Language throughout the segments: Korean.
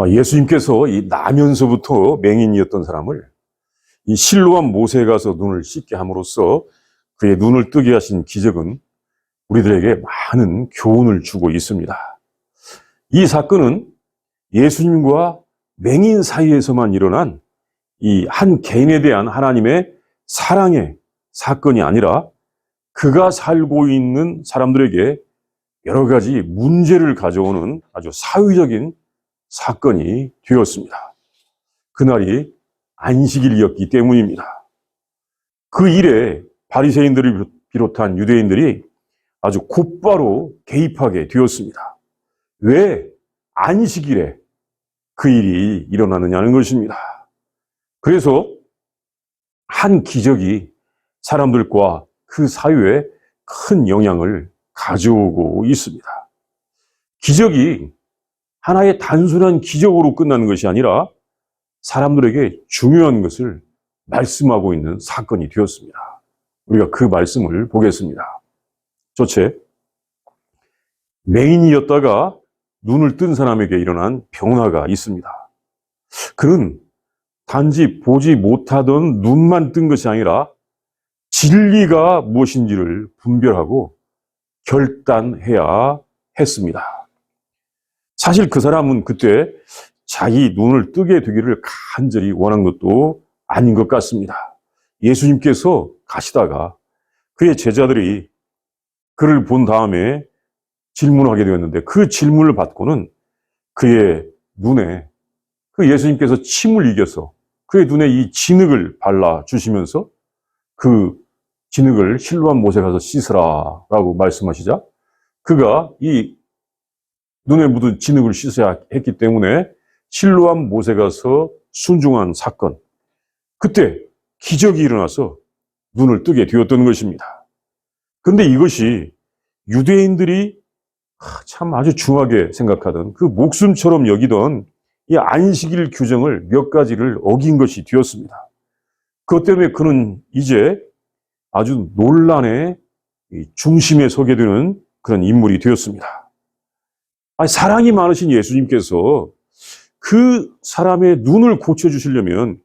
예수님께서 이 나면서부터 맹인이었던 사람을 이 실로암 못에 가서 눈을 씻게 함으로써 그의 눈을 뜨게 하신 기적은 우리들에게 많은 교훈을 주고 있습니다. 이 사건은 예수님과 맹인 사이에서만 일어난 이 한 개인에 대한 하나님의 사랑의 사건이 아니라 그가 살고 있는 사람들에게 여러 가지 문제를 가져오는 아주 사회적인 사건이 되었습니다. 그날이 안식일이었기 때문입니다. 그 일에 바리새인들을 비롯한 유대인들이 아주 곧바로 개입하게 되었습니다. 왜 안식일에 그 일이 일어나느냐는 것입니다. 그래서 한 기적이 사람들과 그 사회에 큰 영향을 가져오고 있습니다. 기적이 하나의 단순한 기적으로 끝나는 것이 아니라 사람들에게 중요한 것을 말씀하고 있는 사건이 되었습니다. 우리가 그 말씀을 보겠습니다. 첫째, 맹인이었다가 눈을 뜬 사람에게 일어난 변화가 있습니다. 그는 단지 보지 못하던 눈만 뜬 것이 아니라 진리가 무엇인지를 분별하고 결단해야 했습니다. 사실 그 사람은 그때 자기 눈을 뜨게 되기를 간절히 원한 것도 아닌 것 같습니다. 예수님께서 가시다가 그의 제자들이 그를 본 다음에 질문하게 되었는데 그 질문을 받고는 그의 눈에 그 예수님께서 침을 이겨서 그의 눈에 이 진흙을 발라주시면서 그 진흙을 실로암 못에 가서 씻으라라고 말씀하시자 그가 이 눈에 묻은 진흙을 씻어야 했기 때문에 실로암 못에 가서 순종한 사건, 그때 기적이 일어나서 눈을 뜨게 되었던 것입니다. 그런데 이것이 유대인들이 참 아주 중하게 생각하던 그 목숨처럼 여기던 이 안식일 규정을 몇 가지를 어긴 것이 되었습니다. 그것 때문에 그는 이제 아주 논란의 중심에 서게 되는 그런 인물이 되었습니다. 사랑이 많으신 예수님께서 그 사람의 눈을 고쳐주시려면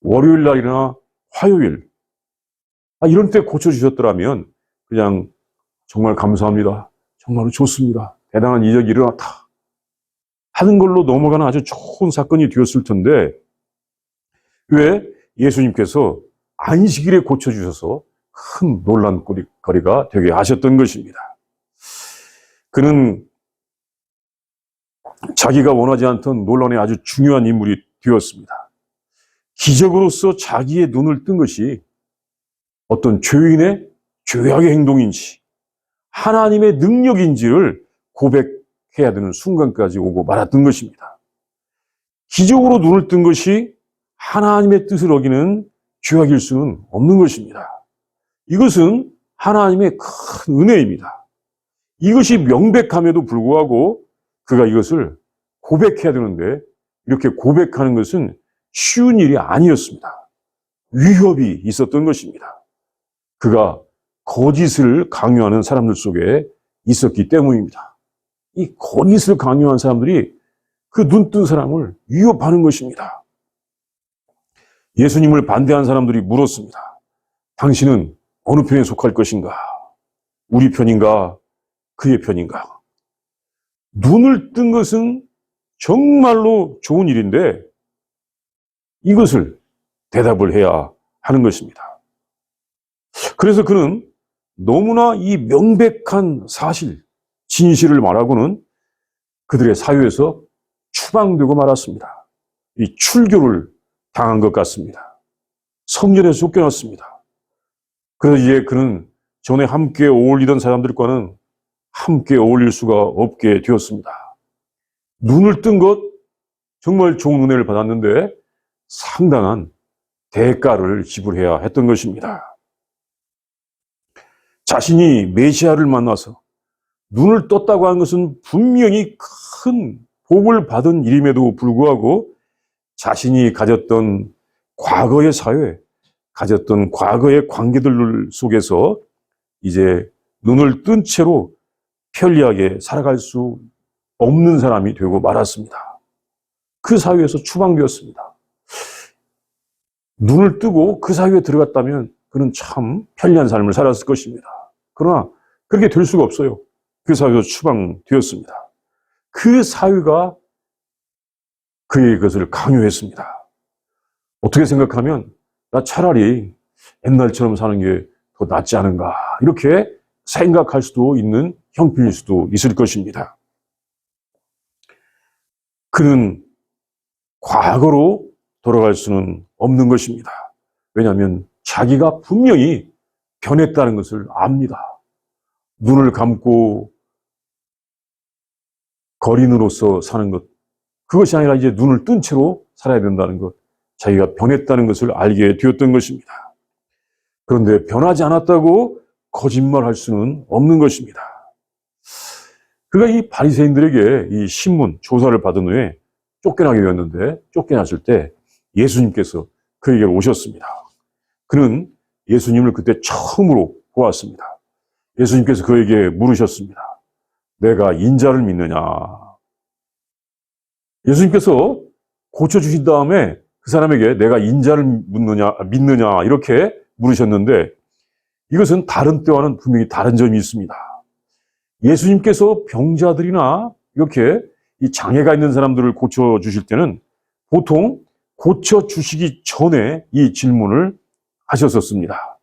월요일 날이나 화요일 이런 때 고쳐주셨더라면 그냥 정말 감사합니다. 정말로 좋습니다. 대단한 이적이 일어났다 하는 걸로 넘어가는 아주 좋은 사건이 되었을 텐데 왜 예수님께서 안식일에 고쳐주셔서 큰 논란거리가 되게 하셨던 것입니다. 그는 자기가 원하지 않던 논란의 아주 중요한 인물이 되었습니다. 기적으로서 자기의 눈을 뜬 것이 어떤 죄인의 죄악의 행동인지 하나님의 능력인지를 고백해야 되는 순간까지 오고 말았던 것입니다. 기적으로 눈을 뜬 것이 하나님의 뜻을 어기는 죄악일 수는 없는 것입니다. 이것은 하나님의 큰 은혜입니다. 이것이 명백함에도 불구하고 그가 이것을 고백해야 되는데 이렇게 고백하는 것은 쉬운 일이 아니었습니다. 위협이 있었던 것입니다. 그가 거짓을 강요하는 사람들 속에 있었기 때문입니다. 이 거짓을 강요한 사람들이 그 눈 뜬 사람을 위협하는 것입니다. 예수님을 반대한 사람들이 물었습니다. 당신은 어느 편에 속할 것인가? 우리 편인가? 그의 편인가? 눈을 뜬 것은 정말로 좋은 일인데 이것을 대답을 해야 하는 것입니다. 그래서 그는 너무나 이 명백한 사실, 진실을 말하고는 그들의 사회에서 추방되고 말았습니다. 이 출교를 당한 것 같습니다. 성전에서 쫓겨났습니다. 그래서 이제 그는 전에 함께 어울리던 사람들과는 함께 어울릴 수가 없게 되었습니다. 눈을 뜬 것 정말 좋은 은혜를 받았는데 상당한 대가를 지불해야 했던 것입니다. 자신이 메시아를 만나서 눈을 떴다고 하는 것은 분명히 큰 복을 받은 일임에도 불구하고 자신이 가졌던 과거의 사회, 가졌던 과거의 관계들 속에서 이제 눈을 뜬 채로 편리하게 살아갈 수 없는 사람이 되고 말았습니다. 그 사회에서 추방되었습니다. 눈을 뜨고 그 사회에 들어갔다면 그는 참 편리한 삶을 살았을 것입니다. 그러나 그렇게 될 수가 없어요. 그 사회에서 추방되었습니다. 그 사회가 그의 것을 강요했습니다. 어떻게 생각하면 나 차라리 옛날처럼 사는 게 더 낫지 않은가 이렇게 생각할 수도 있는 형편일 수도 있을 것입니다. 그는 과거로 돌아갈 수는 없는 것입니다. 왜냐하면 자기가 분명히 변했다는 것을 압니다. 눈을 감고 거린으로서 사는 것, 그것이 아니라 이제 눈을 뜬 채로 살아야 된다는 것, 자기가 변했다는 것을 알게 되었던 것입니다. 그런데 변하지 않았다고 거짓말할 수는 없는 것입니다. 그가 이 바리새인들에게 이 신문 조사를 받은 후에 쫓겨나게 되었는데, 쫓겨났을 때 예수님께서 그에게로 오셨습니다. 그는 예수님을 그때 처음으로 보았습니다. 예수님께서 그에게 물으셨습니다. 내가 인자를 믿느냐? 예수님께서 고쳐주신 다음에 그 사람에게 내가 인자를 믿느냐 이렇게 물으셨는데, 이것은 다른 때와는 분명히 다른 점이 있습니다. 예수님께서 병자들이나 이렇게 이 장애가 있는 사람들을 고쳐주실 때는 보통 고쳐주시기 전에 이 질문을 하셨었습니다.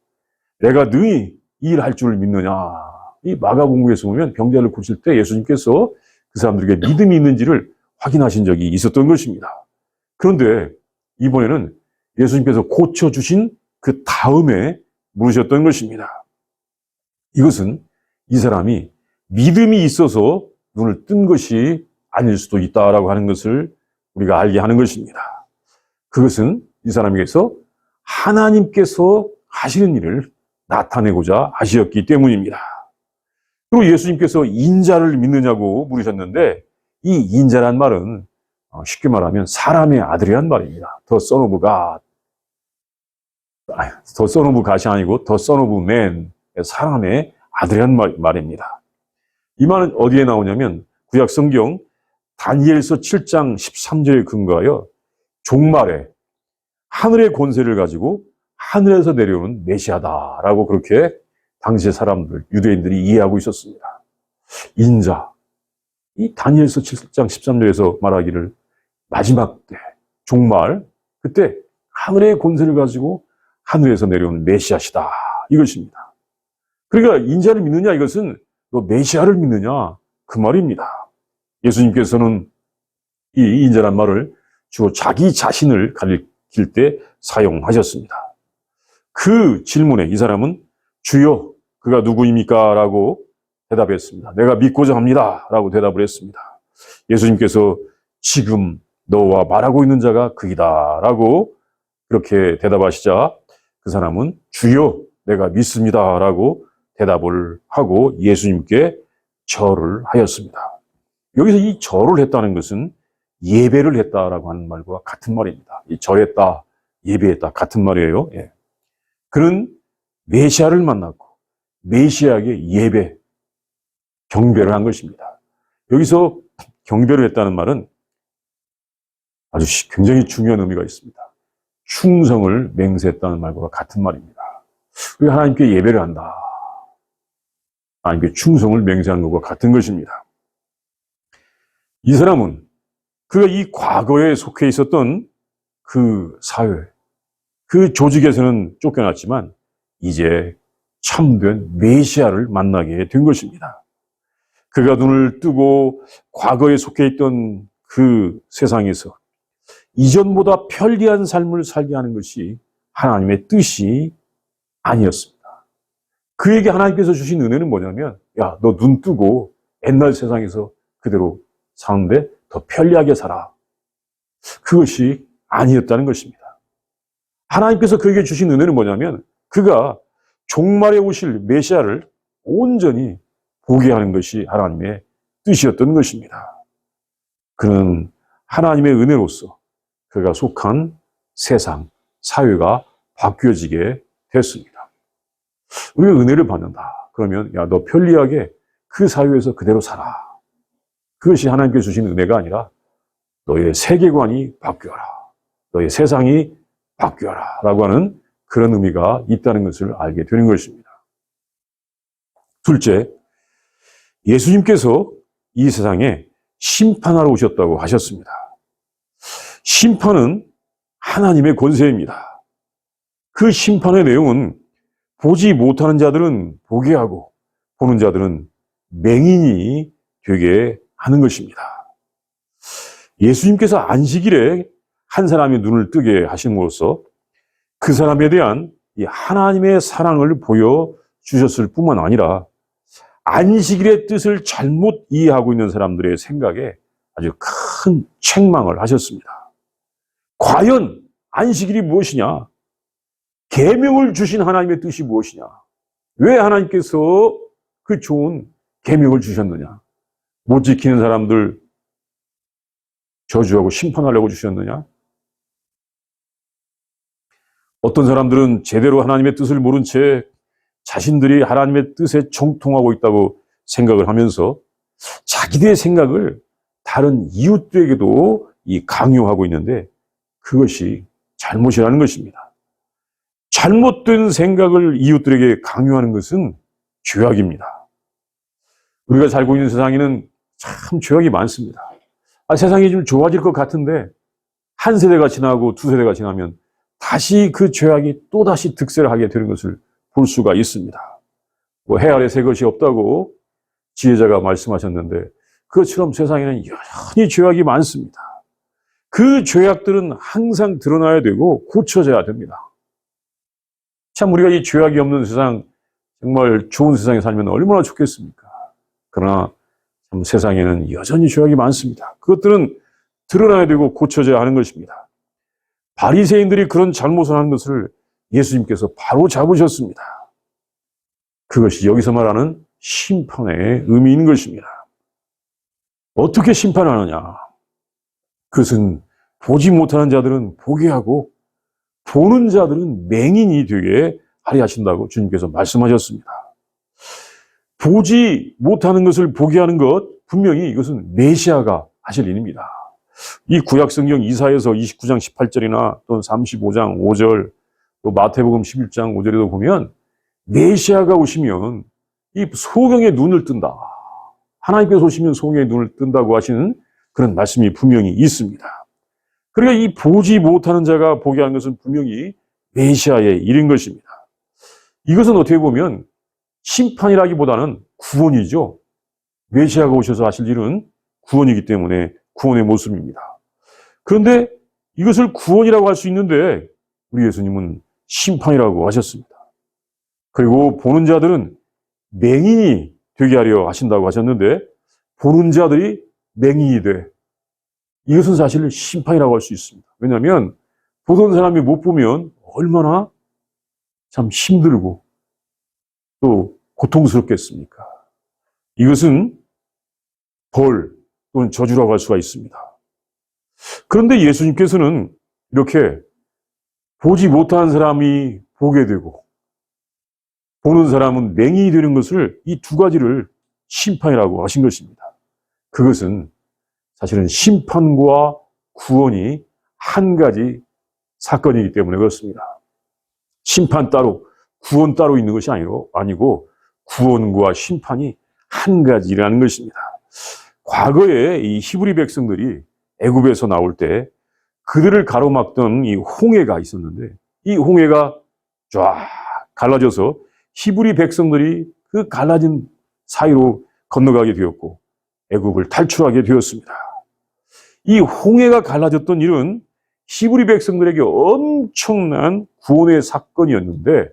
내가 너희 이 일 할 줄 믿느냐? 이 마가복음에서 보면 병자를 고칠 때 예수님께서 그 사람들에게 믿음이 있는지를 확인하신 적이 있었던 것입니다. 그런데 이번에는 예수님께서 고쳐주신 그 다음에 물으셨던 것입니다. 이것은 이 사람이 믿음이 있어서 눈을 뜬 것이 아닐 수도 있다라고 하는 것을 우리가 알게 하는 것입니다. 그것은 이 사람에게서 하나님께서 하시는 일을 나타내고자 하셨기 때문입니다. 그리고 예수님께서 인자를 믿느냐고 물으셨는데, 이 인자란 말은 쉽게 말하면 사람의 아들이란 말입니다. The Son of God. The Son of God이 아니고 The Son of Man, 사람의 아들이란 말입니다. 이 말은 어디에 나오냐면 구약 성경 다니엘서 7장 13절에 근거하여 종말에 하늘의 권세를 가지고 하늘에서 내려오는 메시아다라고 그렇게 당시의 사람들, 유대인들이 이해하고 있었습니다. 인자, 이 다니엘서 7장 13절에서 말하기를 마지막 때, 종말, 그때 하늘의 권세를 가지고 하늘에서 내려오는 메시아시다, 이것입니다. 그러니까 인자를 믿느냐, 이것은 너 메시아를 믿느냐, 그 말입니다. 예수님께서는 이 인자란 말을 주로 자기 자신을 가리킬 때 사용하셨습니다. 그 질문에 이 사람은 주여, 그가 누구입니까? 라고 대답했습니다. 내가 믿고자 합니다. 라고 대답을 했습니다. 예수님께서 지금 너와 말하고 있는 자가 그이다. 라고 그렇게 대답하시자 그 사람은 주여, 내가 믿습니다. 라고 대답을 하고 예수님께 절을 하였습니다. 여기서 이 절을 했다는 것은 예배를 했다라고 하는 말과 같은 말입니다. 이 절했다, 예배했다 같은 말이에요. 예. 그는 메시아를 만났고 메시아에게 예배, 경배를 한 것입니다. 여기서 경배를 했다는 말은 아주 굉장히 중요한 의미가 있습니다. 충성을 맹세했다는 말과 같은 말입니다. 우리가 하나님께 예배를 한다. 하나님께 충성을 맹세한 것과 같은 것입니다. 이 사람은 그가 이 과거에 속해 있었던 그 사회, 그 조직에서는 쫓겨났지만 이제 참된 메시아를 만나게 된 것입니다. 그가 눈을 뜨고 과거에 속해 있던 그 세상에서 이전보다 편리한 삶을 살게 하는 것이 하나님의 뜻이 아니었습니다. 그에게 하나님께서 주신 은혜는 뭐냐면, 야, 너 눈 뜨고 옛날 세상에서 그대로 사는데 더 편리하게 살아. 그것이 아니었다는 것입니다. 하나님께서 그에게 주신 은혜는 뭐냐면, 그가 종말에 오실 메시아를 온전히 보게 하는 것이 하나님의 뜻이었던 것입니다. 그는 하나님의 은혜로서 그가 속한 세상, 사회가 바뀌어지게 됐습니다. 우리가 은혜를 받는다. 그러면 야, 너 편리하게 그 사회에서 그대로 살아. 그것이 하나님께 주신 은혜가 아니라 너의 세계관이 바뀌어라. 너의 세상이 바뀌어라. 라고 하는 그런 의미가 있다는 것을 알게 되는 것입니다. 둘째, 예수님께서 이 세상에 심판하러 오셨다고 하셨습니다. 심판은 하나님의 권세입니다. 그 심판의 내용은 보지 못하는 자들은 보게 하고 보는 자들은 맹인이 되게 하는 것입니다. 예수님께서 안식일에 한 사람의 눈을 뜨게 하심으로써 그 사람에 대한 이 하나님의 사랑을 보여주셨을 뿐만 아니라 안식일의 뜻을 잘못 이해하고 있는 사람들의 생각에 아주 큰 책망을 하셨습니다. 과연 안식일이 무엇이냐? 계명을 주신 하나님의 뜻이 무엇이냐? 왜 하나님께서 그 좋은 계명을 주셨느냐? 못 지키는 사람들 저주하고 심판하려고 주셨느냐? 어떤 사람들은 제대로 하나님의 뜻을 모른 채 자신들이 하나님의 뜻에 정통하고 있다고 생각을 하면서 자기들의 생각을 다른 이웃들에게도 강요하고 있는데 그것이 잘못이라는 것입니다. 잘못된 생각을 이웃들에게 강요하는 것은 죄악입니다. 우리가 살고 있는 세상에는 참 죄악이 많습니다. 세상이 좀 좋아질 것 같은데 한 세대가 지나고 두 세대가 지나면 다시 그 죄악이 또다시 득세를 하게 되는 것을 볼 수가 있습니다. 해 아래 새 것이 없다고 지혜자가 말씀하셨는데 그것처럼 세상에는 여전히 죄악이 많습니다. 그 죄악들은 항상 드러나야 되고 고쳐져야 됩니다. 참 우리가 이 죄악이 없는 세상, 정말 좋은 세상에 살면 얼마나 좋겠습니까? 그러나 참 세상에는 여전히 죄악이 많습니다. 그것들은 드러나야 되고 고쳐져야 하는 것입니다. 바리새인들이 그런 잘못을 한 것을 예수님께서 바로 잡으셨습니다. 그것이 여기서 말하는 심판의 의미인 것입니다. 어떻게 심판하느냐? 그것은 보지 못하는 자들은 보게 하고 보는 자들은 맹인이 되게 하려 하신다고 주님께서 말씀하셨습니다. 보지 못하는 것을 보게 하는 것, 분명히 이것은 메시아가 하실 일입니다. 이 구약성경 이사야서 29장 18절이나 또는 35장 5절, 또 마태복음 11장 5절에도 보면 메시아가 오시면 이 소경의 눈을 뜬다. 하나님께서 오시면 소경의 눈을 뜬다고 하시는 그런 말씀이 분명히 있습니다. 그러니까 이 보지 못하는 자가 보게 하는 것은 분명히 메시아의 일인 것입니다. 이것은 어떻게 보면 심판이라기보다는 구원이죠. 메시아가 오셔서 하실 일은 구원이기 때문에 구원의 모습입니다. 그런데 이것을 구원이라고 할 수 있는데 우리 예수님은 심판이라고 하셨습니다. 그리고 보는 자들은 맹인이 되게 하려 하신다고 하셨는데 보는 자들이 맹인이 돼. 이것은 사실 심판이라고 할 수 있습니다. 왜냐하면 보던 사람이 못 보면 얼마나 참 힘들고 또 고통스럽겠습니까? 이것은 벌 또는 저주라고 할 수가 있습니다. 그런데 예수님께서는 이렇게 보지 못하는 사람이 보게 되고 보는 사람은 맹인이 되는 것을 이 두 가지를 심판이라고 하신 것입니다. 그것은 사실은 심판과 구원이 한 가지 사건이기 때문에 그렇습니다. 심판 따로, 구원 따로 있는 것이 아니고 구원과 심판이 한 가지라는 것입니다. 과거에 이 히브리 백성들이 애굽에서 나올 때 그들을 가로막던 이 홍해가 있었는데 이 홍해가 쫙 갈라져서 히브리 백성들이 그 갈라진 사이로 건너가게 되었고 애굽을 탈출하게 되었습니다. 이 홍해가 갈라졌던 일은 히브리 백성들에게 엄청난 구원의 사건이었는데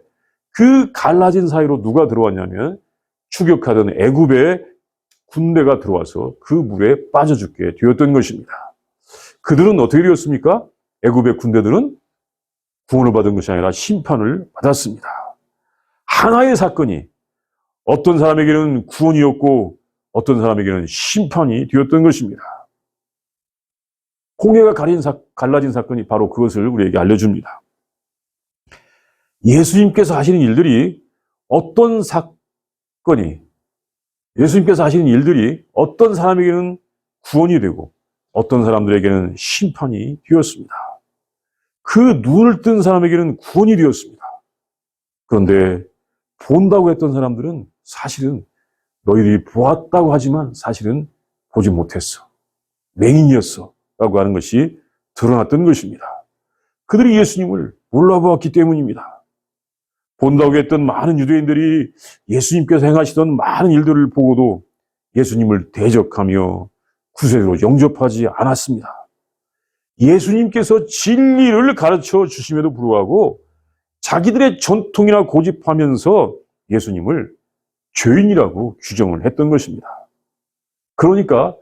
그 갈라진 사이로 누가 들어왔냐면 추격하던 애굽의 군대가 들어와서 그 물에 빠져 죽게 되었던 것입니다. 그들은 어떻게 되었습니까? 애굽의 군대들은 구원을 받은 것이 아니라 심판을 받았습니다. 하나의 사건이 어떤 사람에게는 구원이었고 어떤 사람에게는 심판이 되었던 것입니다. 홍해가 갈라진 사건이 바로 그것을 우리에게 알려줍니다. 예수님께서 하시는 일들이 어떤 사건이, 예수님께서 하시는 일들이 어떤 사람에게는 구원이 되고 어떤 사람들에게는 심판이 되었습니다. 그 눈을 뜬 사람에게는 구원이 되었습니다. 그런데 본다고 했던 사람들은 사실은 너희들이 보았다고 하지만 사실은 보지 못했어. 맹인이었어. 라고 하는 것이 드러났던 것입니다. 그들이 예수님을 몰라보았기 때문입니다. 본다고 했던 많은 유대인들이 예수님께서 행하시던 많은 일들을 보고도 예수님을 대적하며 구세로 영접하지 않았습니다. 예수님께서 진리를 가르쳐 주심에도 불구하고 자기들의 전통이나 고집하면서 예수님을 죄인이라고 규정을 했던 것입니다. 그러니까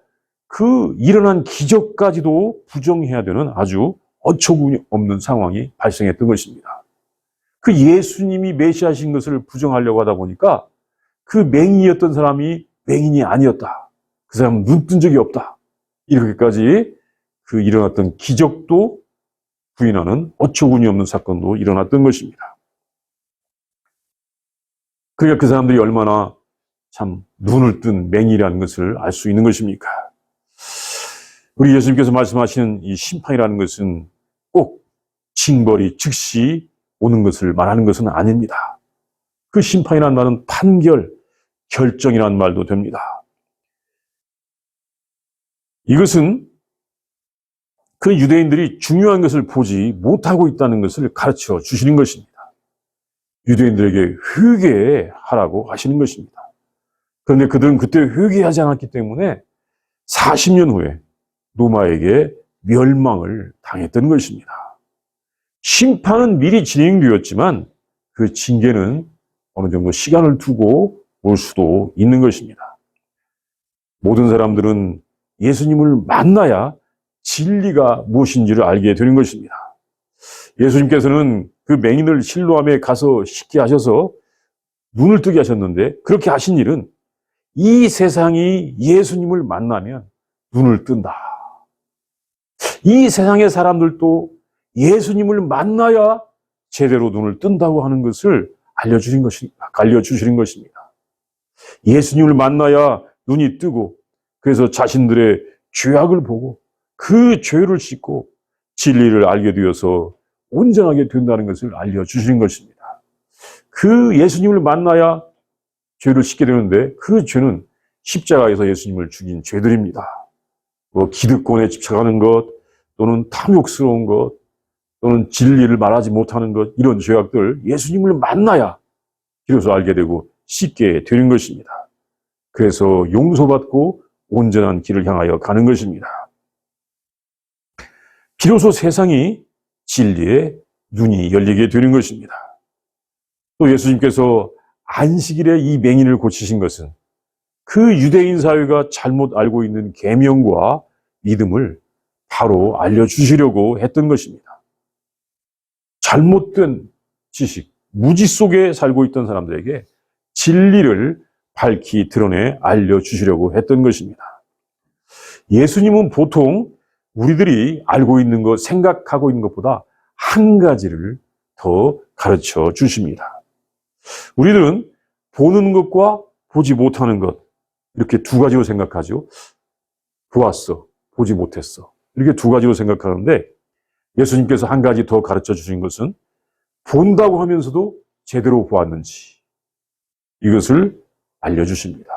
그 일어난 기적까지도 부정해야 되는 아주 어처구니 없는 상황이 발생했던 것입니다. 그 예수님이 메시아신 것을 부정하려고 하다 보니까 그 맹인이었던 사람이 맹인이 아니었다. 그 사람은 눈 뜬 적이 없다. 이렇게까지 그 일어났던 기적도 부인하는 어처구니 없는 사건도 일어났던 것입니다. 그러니까 그 사람들이 얼마나 참 눈을 뜬 맹인이라는 것을 알 수 있는 것입니까? 우리 예수님께서 말씀하시는 이 심판이라는 것은 꼭 징벌이 즉시 오는 것을 말하는 것은 아닙니다. 그 심판이라는 말은 판결, 결정이라는 말도 됩니다. 이것은 그 유대인들이 중요한 것을 보지 못하고 있다는 것을 가르쳐 주시는 것입니다. 유대인들에게 회개하라고 하시는 것입니다. 그런데 그들은 그때 회개하지 않았기 때문에 40년 후에 로마에게 멸망을 당했던 것입니다. 심판은 미리 진행되었지만 그 징계는 어느 정도 시간을 두고 올 수도 있는 것입니다. 모든 사람들은 예수님을 만나야 진리가 무엇인지를 알게 되는 것입니다. 예수님께서는 그 맹인을 실로암에 가서 씻게 하셔서 눈을 뜨게 하셨는데 그렇게 하신 일은 이 세상이 예수님을 만나면 눈을 뜬다. 이 세상의 사람들도 예수님을 만나야 제대로 눈을 뜬다고 하는 것을 알려주시는 것입니다. 예수님을 만나야 눈이 뜨고 그래서 자신들의 죄악을 보고 그 죄를 씻고 진리를 알게 되어서 온전하게 된다는 것을 알려주시는 것입니다. 그 예수님을 만나야 죄를 씻게 되는데 그 죄는 십자가에서 예수님을 죽인 죄들입니다. 뭐 기득권에 집착하는 것 또는 탐욕스러운 것 또는 진리를 말하지 못하는 것 이런 죄악들 예수님을 만나야 비로소 알게 되고 씻게 되는 것입니다. 그래서 용서받고 온전한 길을 향하여 가는 것입니다. 비로소 세상이 진리의 눈이 열리게 되는 것입니다. 또 예수님께서 안식일에 이 맹인을 고치신 것은 그 유대인 사회가 잘못 알고 있는 계명과 믿음을 바로 알려주시려고 했던 것입니다. 잘못된 지식, 무지 속에 살고 있던 사람들에게 진리를 밝히 드러내 알려주시려고 했던 것입니다. 예수님은 보통 우리들이 알고 있는 것, 생각하고 있는 것보다 한 가지를 더 가르쳐 주십니다. 우리들은 보는 것과 보지 못하는 것, 이렇게 두 가지로 생각하죠. 보았어, 보지 못했어. 이렇게 두 가지로 생각하는데 예수님께서 한 가지 더 가르쳐 주신 것은 본다고 하면서도 제대로 보았는지 이것을 알려주십니다.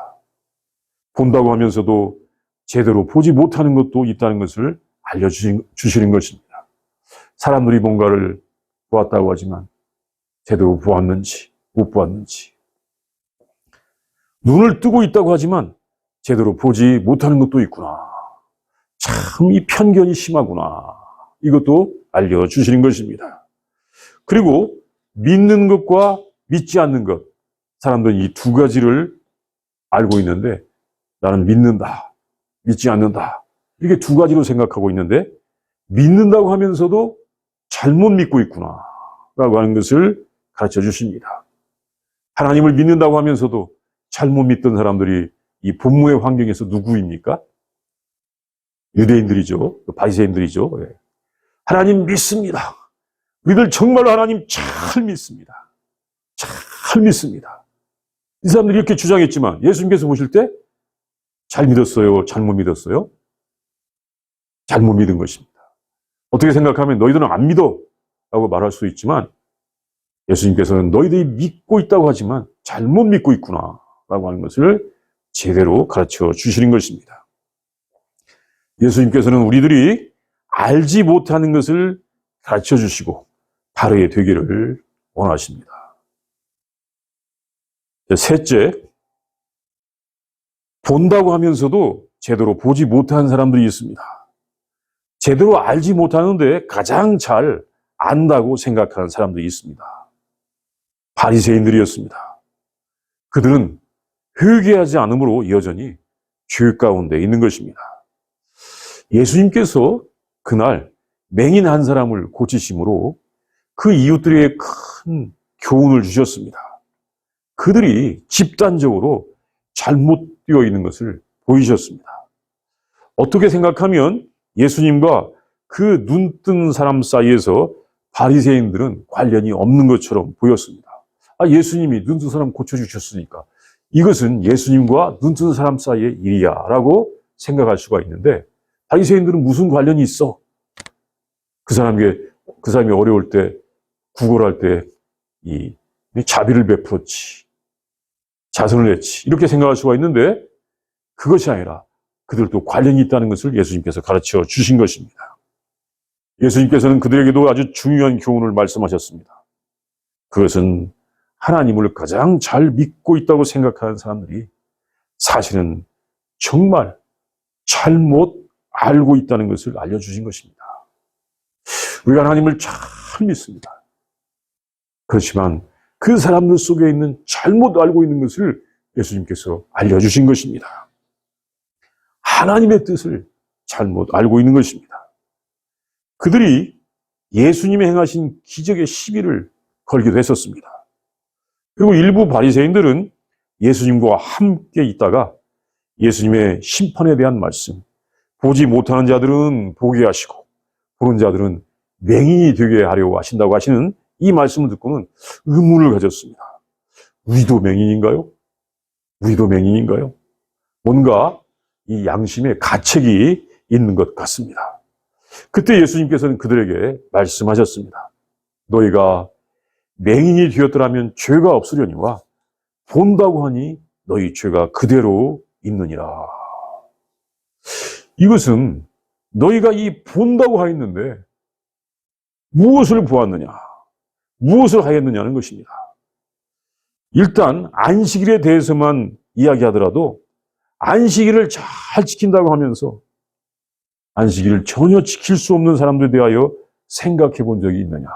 본다고 하면서도 제대로 보지 못하는 것도 있다는 것을 알려주시는 것입니다. 사람들이 뭔가를 보았다고 하지만 제대로 보았는지 못 보았는지 눈을 뜨고 있다고 하지만 제대로 보지 못하는 것도 있구나. 참 이 편견이 심하구나. 이것도 알려주시는 것입니다. 그리고 믿는 것과 믿지 않는 것. 사람들은 이 두 가지를 알고 있는데 나는 믿는다, 믿지 않는다. 이렇게 두 가지로 생각하고 있는데 믿는다고 하면서도 잘못 믿고 있구나 라고 하는 것을 가르쳐 주십니다. 하나님을 믿는다고 하면서도 잘못 믿던 사람들이 이 본무의 환경에서 누구입니까? 유대인들이죠. 바리새인들이죠. 하나님 믿습니다. 우리들 정말로 하나님 잘 믿습니다. 잘 믿습니다. 이 사람들이 이렇게 주장했지만 예수님께서 보실 때 잘 믿었어요? 잘못 믿었어요? 잘못 믿은 것입니다. 어떻게 생각하면 너희들은 안 믿어 라고 말할 수 있지만 예수님께서는 너희들이 믿고 있다고 하지만 잘못 믿고 있구나 라고 하는 것을 제대로 가르쳐 주시는 것입니다. 예수님께서는 우리들이 알지 못하는 것을 가르쳐 주시고 바르게 되기를 원하십니다. 셋째, 본다고 하면서도 제대로 보지 못하는 사람들이 있습니다. 제대로 알지 못하는데 가장 잘 안다고 생각하는 사람들이 있습니다. 바리새인들이었습니다. 그들은 회개하지 않으므로 여전히 죄 가운데 있는 것입니다. 예수님께서 그날 맹인 한 사람을 고치심으로 그 이웃들에게 큰 교훈을 주셨습니다. 그들이 집단적으로 잘못되어 있는 것을 보이셨습니다. 어떻게 생각하면 예수님과 그 눈뜬 사람 사이에서 바리새인들은 관련이 없는 것처럼 보였습니다. 예수님이 눈뜬 사람 고쳐주셨으니까 이것은 예수님과 눈뜬 사람 사이의 일이야 라고 생각할 수가 있는데 바리새인들은 무슨 관련이 있어? 그 사람이 어려울 때 구걸할 때 이 자비를 베풀었지, 자선을 했지 이렇게 생각할 수가 있는데 그것이 아니라 그들도 관련이 있다는 것을 예수님께서 가르쳐 주신 것입니다. 예수님께서는 그들에게도 아주 중요한 교훈을 말씀하셨습니다. 그것은 하나님을 가장 잘 믿고 있다고 생각하는 사람들이 사실은 정말 잘못 알고 있다는 것을 알려주신 것입니다. 우리가 하나님을 잘 믿습니다. 그렇지만 그 사람들 속에 있는 잘못 알고 있는 것을 예수님께서 알려주신 것입니다. 하나님의 뜻을 잘못 알고 있는 것입니다. 그들이 예수님이 행하신 기적의 시비를 걸기도 했었습니다. 그리고 일부 바리새인들은 예수님과 함께 있다가 예수님의 심판에 대한 말씀, 보지 못하는 자들은 보게 하시고 보는 자들은 맹인이 되게 하려고 하신다고 하시는 이 말씀을 듣고는 의문을 가졌습니다. 우리도 맹인인가요? 우리도 맹인인가요? 뭔가 이 양심에 가책이 있는 것 같습니다. 그때 예수님께서는 그들에게 말씀하셨습니다. 너희가 맹인이 되었더라면 죄가 없으려니와 본다고 하니 너희 죄가 그대로 있느니라. 이것은 너희가 이 본다고 하였는데 무엇을 보았느냐, 무엇을 하였느냐는 것입니다. 일단 안식일에 대해서만 이야기하더라도 안식일을 잘 지킨다고 하면서 안식일을 전혀 지킬 수 없는 사람들에 대하여 생각해 본 적이 있느냐?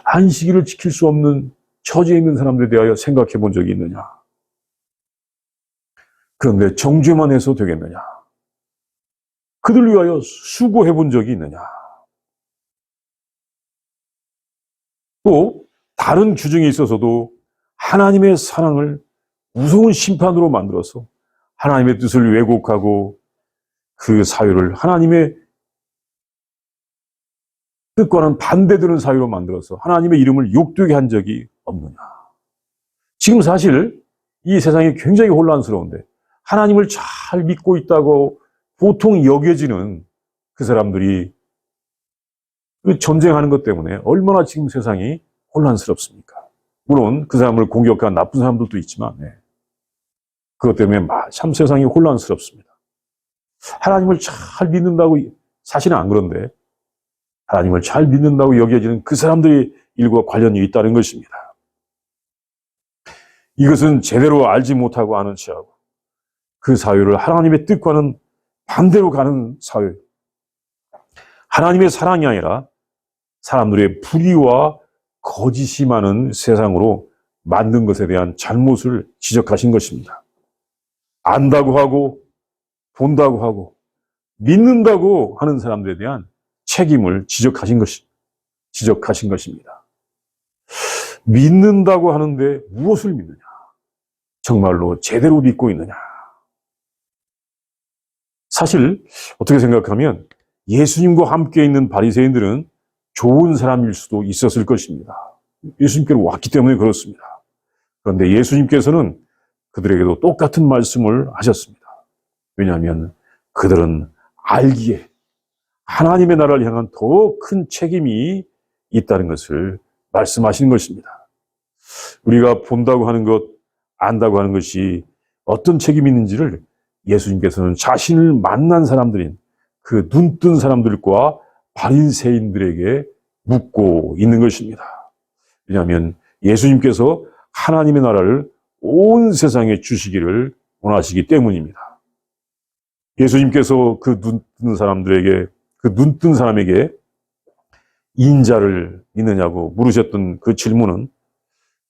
안식일을 지킬 수 없는 처지에 있는 사람들에 대하여 생각해 본 적이 있느냐? 그런데 정죄만 해서 되겠느냐? 그들 위하여 수고해 본 적이 있느냐? 또 다른 규정이 있어서도 하나님의 사랑을 무서운 심판으로 만들어서 하나님의 뜻을 왜곡하고 그 사유를 하나님의 뜻과는 반대되는 사유로 만들어서 하나님의 이름을 욕되게 한 적이 없느냐. 지금 사실 이 세상이 굉장히 혼란스러운데 하나님을 잘 믿고 있다고 보통 여겨지는 그 사람들이 그 전쟁하는 것 때문에 얼마나 지금 세상이 혼란스럽습니까? 물론 그 사람을 공격한 나쁜 사람들도 있지만 그것 때문에 참 세상이 혼란스럽습니다. 하나님을 잘 믿는다고, 사실은 안 그런데 하나님을 잘 믿는다고 여겨지는 그 사람들의 일과 관련이 있다는 것입니다. 이것은 제대로 알지 못하고 아는 체하고 그 사유를 하나님의 뜻과는 반대로 가는 사유, 하나님의 사랑이 아니라 사람들의 불의와 거짓이 많은 세상으로 만든 것에 대한 잘못을 지적하신 것입니다. 안다고 하고 본다고 하고 믿는다고 하는 사람들에 대한 책임을 지적하신 것입니다. 믿는다고 하는데 무엇을 믿느냐? 정말로 제대로 믿고 있느냐? 사실 어떻게 생각하면 예수님과 함께 있는 바리새인들은 좋은 사람일 수도 있었을 것입니다. 예수님께로 왔기 때문에 그렇습니다. 그런데 예수님께서는 그들에게도 똑같은 말씀을 하셨습니다. 왜냐하면 그들은 알기에 하나님의 나라를 향한 더 큰 책임이 있다는 것을 말씀하시는 것입니다. 우리가 본다고 하는 것, 안다고 하는 것이 어떤 책임이 있는지를 예수님께서는 자신을 만난 사람들인 그 눈뜬 사람들과 바리새인들에게 묻고 있는 것입니다. 왜냐하면 예수님께서 하나님의 나라를 온 세상에 주시기를 원하시기 때문입니다. 예수님께서 그 눈뜬 사람에게 인자를 믿느냐고 물으셨던 그 질문은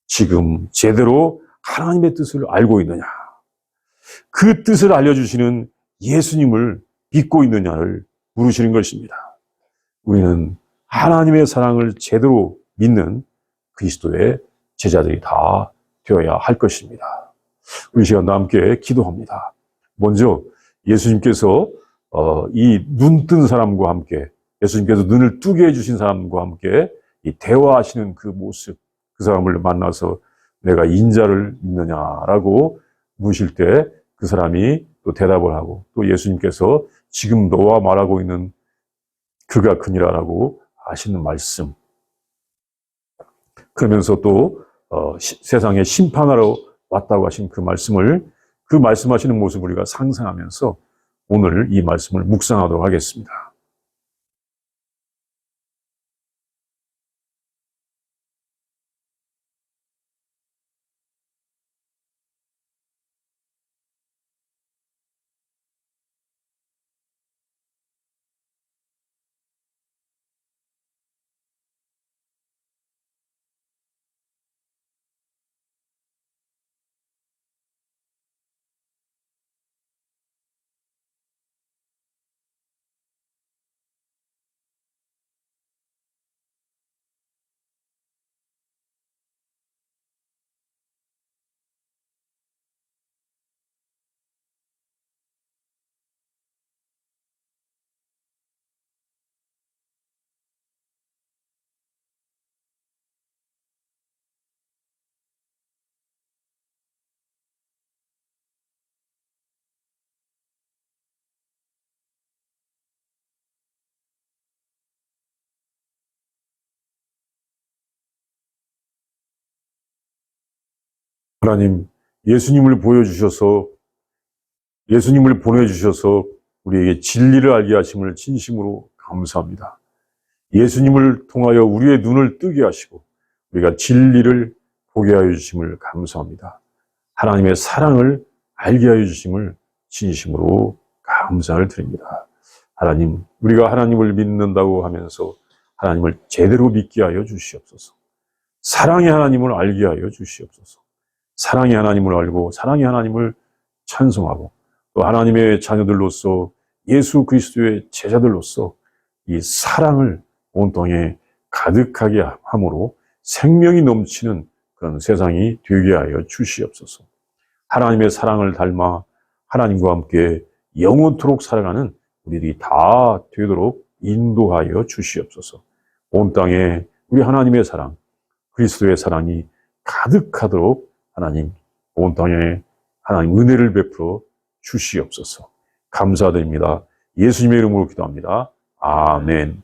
지금 제대로 하나님의 뜻을 알고 있느냐, 그 뜻을 알려주시는 예수님을 믿고 있느냐를 물으시는 것입니다. 우리는 하나님의 사랑을 제대로 믿는 그리스도의 제자들이 다 되어야 할 것입니다. 우리 시간도 함께 기도합니다. 먼저 예수님께서 이 눈뜬 사람과 함께, 예수님께서 눈을 뜨게 해주신 사람과 함께 이 대화하시는 그 모습, 그 사람을 만나서 내가 인자를 믿느냐라고 묻을 때 그 사람이 또 대답을 하고, 또 예수님께서 지금 너와 말하고 있는 그가 그니라라고 하시는 말씀, 그러면서 또 세상에 심판하러 왔다고 하신 그 말씀을, 그 말씀하시는 모습을 우리가 상상하면서 오늘 이 말씀을 묵상하도록 하겠습니다. 하나님, 예수님을 보내주셔서 우리에게 진리를 알게 하심을 진심으로 감사합니다. 예수님을 통하여 우리의 눈을 뜨게 하시고 우리가 진리를 보게 하여 주심을 감사합니다. 하나님의 사랑을 알게 하여 주심을 진심으로 감사를 드립니다. 하나님, 우리가 하나님을 믿는다고 하면서 하나님을 제대로 믿게 하여 주시옵소서. 사랑의 하나님을 알게 하여 주시옵소서. 사랑의 하나님을 알고 사랑의 하나님을 찬송하고 또 하나님의 자녀들로서, 예수 그리스도의 제자들로서 이 사랑을 온 땅에 가득하게 함으로 생명이 넘치는 그런 세상이 되게 하여 주시옵소서. 하나님의 사랑을 닮아 하나님과 함께 영원토록 살아가는 우리들이 다 되도록 인도하여 주시옵소서. 온 땅에 우리 하나님의 사랑, 그리스도의 사랑이 가득하도록 하나님, 온 땅에 하나님 은혜를 베풀어 주시옵소서. 감사드립니다. 예수님의 이름으로 기도합니다. 아멘.